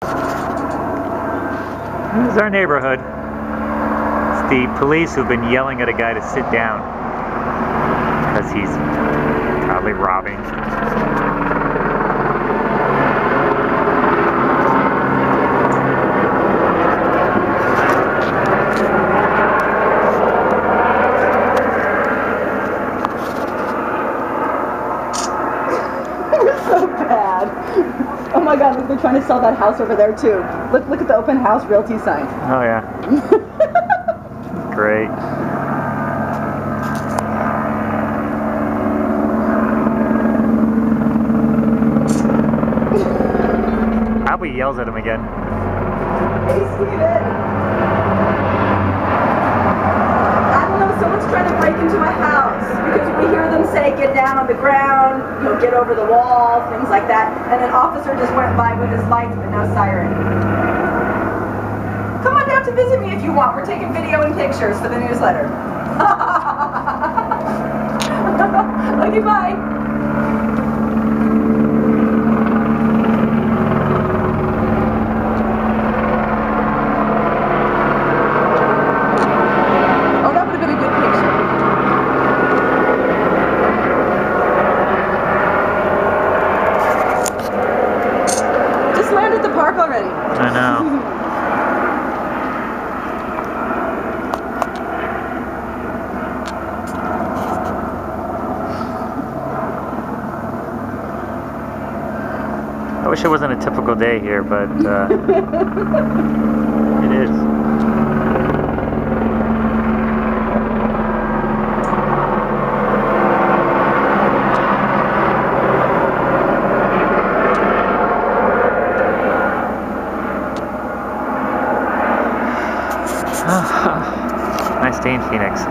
This is our neighborhood. It's the police who've been yelling at a guy to sit down because he's probably robbing. So bad. Oh my god, look, they're trying to sell that house over there too. Look at the open house realty sign. Oh yeah. Great. I hope he yells at him again. Hey Steven! I don't know, someone's trying to break into my house because we hear them say get down on the ground, you know, get over the wall, things like that, and an officer just went by with his lights but no siren. Come on down to visit me if you want. We're taking video and pictures for the newsletter. Okay, bye. Oh, that would have been a good picture. Just landed at the park already. I know. I wish it wasn't a typical day here, but it is. Nice day in Phoenix.